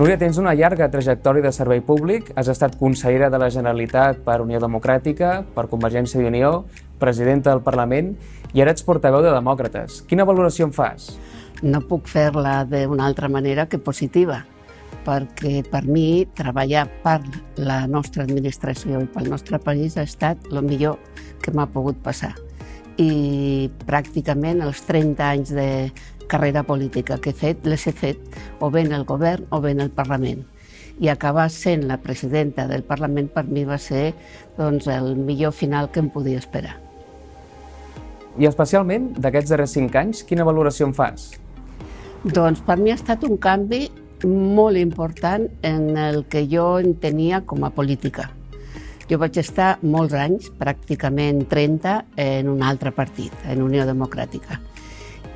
Núria, tens una llarga trajectòria de servei públic, has estat consellera de la Generalitat per Unió Democràtica, per Convergència i Unió, presidenta del Parlament i ara ets portaveu de Demòcrates. Quina valoració en fas? No puc fer-la d'una altra manera que positiva, perquè per mi treballar per la nostra administració i pel nostre país ha estat el millor que m'ha pogut passar. I pràcticament els 30 anys de carrera política que he fet, les he fet o bé en el govern o bé en el Parlament. I acabar sent la presidenta del Parlament per mi va ser el millor final que em podia esperar. I especialment, d'aquests darrers 5 anys, quina valoració en fas? Doncs per mi ha estat un canvi molt important en el que jo entenia com a política. Jo vaig estar molts anys, pràcticament 30, en un altre partit, en Unió Democràtica.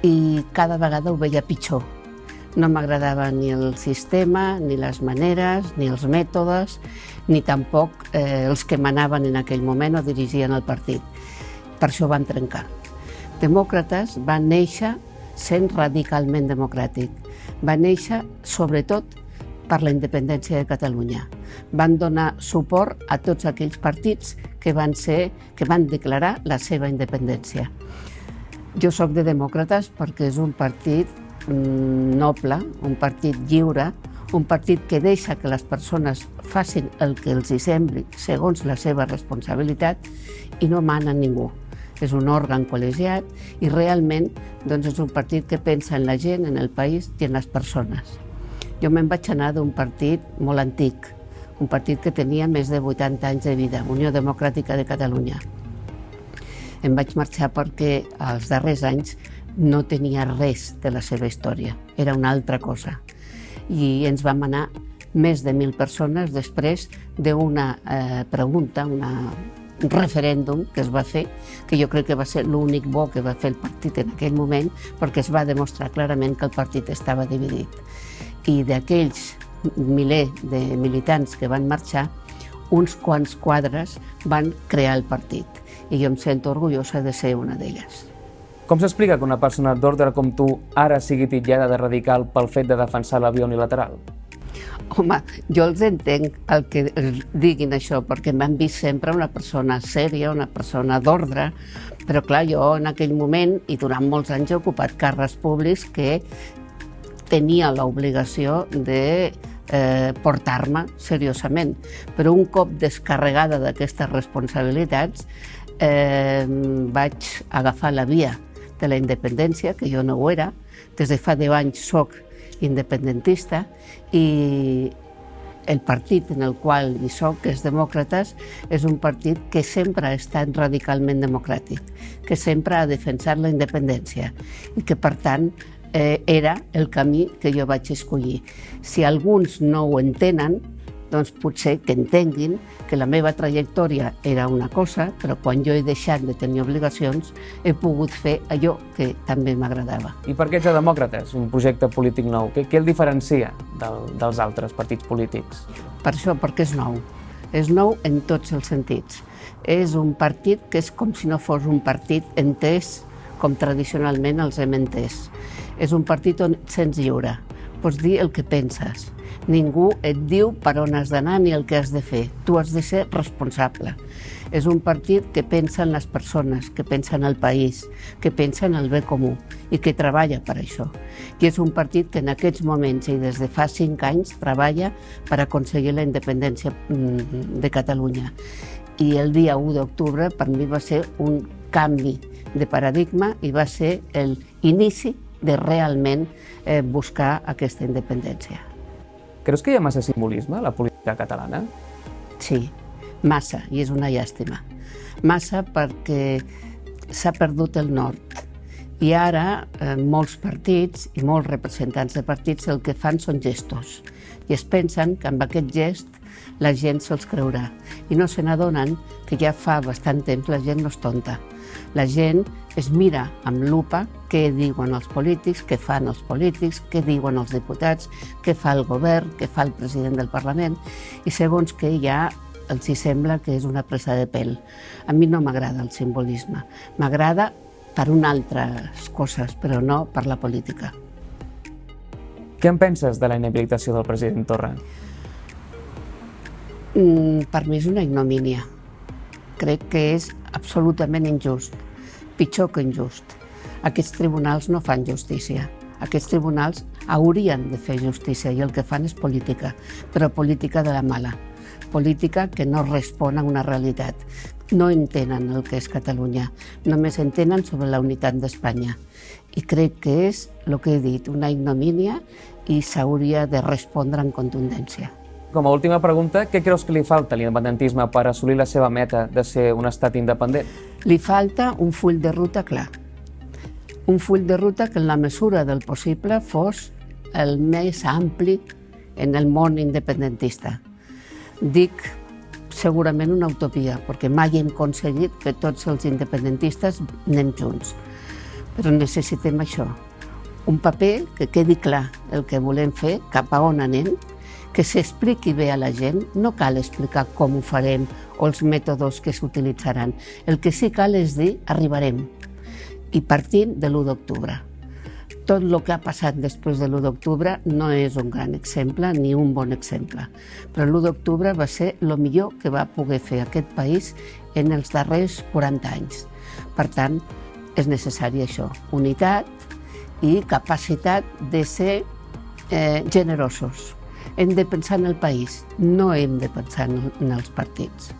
I cada vegada ho veia pitjor. No m'agradava ni el sistema, ni les maneres, ni els mètodes, ni tampoc els que manaven en aquell moment o dirigien el partit. Per això van trencar. Demòcrates va néixer sent radicalment democràtic. Va néixer, sobretot, per la independència de Catalunya. Van donar suport a tots aquells partits que van declarar la seva independència. Jo soc de Demòcrates perquè és un partit noble, un partit lliure, un partit que deixa que les persones facin el que els hi sembli segons la seva responsabilitat i no mana ningú. És un òrgan col·legiat i realment és un partit que pensa en la gent, en el país i en les persones. Jo me'n vaig anar d'un partit molt antic, un partit que tenia més de 80 anys de vida, Unió Democràtica de Catalunya. Em vaig marxar perquè als darrers anys no tenia res de la seva història, era una altra cosa. I ens vam anar més de 1.000 persones després d'una pregunta, un referèndum que es va fer, que jo crec que va ser l'únic bo que va fer el partit en aquell moment, perquè es va demostrar clarament que el partit estava dividit. I d'aquells miler de militants que van marxar, uns quants quadres van crear el partit. I jo em sento orgullosa de ser una d'elles. Com s'explica que una persona d'ordre com tu ara sigui titllada de radical pel fet de defensar la via unilateral? Home, jo els entenc el que diguin això, perquè m'han vist sempre una persona sèria, una persona d'ordre, però clar, jo en aquell moment i durant molts anys he ocupat càrrecs públics que tenia l'obligació de portar-me seriosament. Però un cop descarregada d'aquestes responsabilitats vaig agafar la via de la independència, que jo no ho era. Des de fa 10 anys soc independentista i el partit en el qual hi soc, que és Demòcrates, és un partit que sempre ha estat radicalment democràtic, que sempre ha defensat la independència i que, per tant, era el camí que jo vaig escollir. Si alguns no ho entenen, doncs potser que entenguin que la meva trajectòria era una cosa, però quan jo he deixat de tenir obligacions he pogut fer allò que també m'agradava. I per què ets a Demòcrates, un projecte polític nou? Què el diferencia dels altres partits polítics? Per això, perquè és nou. És nou en tots els sentits. És un partit que és com si no fos un partit entès com tradicionalment els hem entès. És un partit on et sents lliure. Pots dir el que penses. Ningú et diu per on has d'anar ni el que has de fer. Tu has de ser responsable. És un partit que pensa en les persones, que pensa en el país, que pensa en el bé comú i que treballa per això. I és un partit que en aquests moments i des de fa 5 anys treballa per aconseguir la independència de Catalunya. I el dia 1 d'octubre per mi va ser un canvi de paradigma i va ser l'inici de realment buscar aquesta independència. Creus que hi ha massa simbolisme a la política catalana? Sí, massa, i és una llàstima. Massa perquè s'ha perdut el nord. I ara molts partits i molts representants de partits el que fan són gestos. I es pensen que amb aquest gest la gent se'ls creurà. I no se n'adonen que ja fa bastant temps la gent no és tonta. La gent es mira amb lupa què diuen els polítics, què fan els polítics, què diuen els diputats, què fa el govern, què fa el president del Parlament, i segons què ja els hi sembla que és una presa de pèl. A mi no m'agrada el simbolisme. M'agrada per unes altres coses, però no per la política. Què en penses de la inhabilitació del president Torra? Per mi és una ignomínia. Crec que és absolutament injust, pitjor que injust. Aquests tribunals no fan justícia. Aquests tribunals haurien de fer justícia i el que fan és política, però política de la mala. Política que no respon a una realitat. No entenen el que és Catalunya, només entenen sobre la unitat d'Espanya. I crec que és, el que he dit, una ignomínia i s'hauria de respondre en contundència. Com a última pregunta, què creus que li falta a l'independentisme per assolir la seva meta de ser un estat independent? Li falta un full de ruta clar. Un full de ruta que en la mesura del possible fos el més ampli en el món independentista. Dic segurament una utopia, perquè mai hem aconseguit que tots els independentistes anem junts. Però necessitem això, un paper que quedi clar el que volem fer, cap a on anem, que s'expliqui bé a la gent, no cal explicar com ho farem o els mètodes que s'utilitzaran. El que sí cal és dir arribarem, i partint de l'1 d'octubre. Tot el que ha passat després de l'1 d'octubre no és un gran exemple ni un bon exemple, però l'1 d'octubre va ser el millor que va poder fer aquest país en els darrers 40 anys. Per tant, és necessari això, unitat i capacitat de ser generosos. Hem de pensar en el país, no hem de pensar en els partits.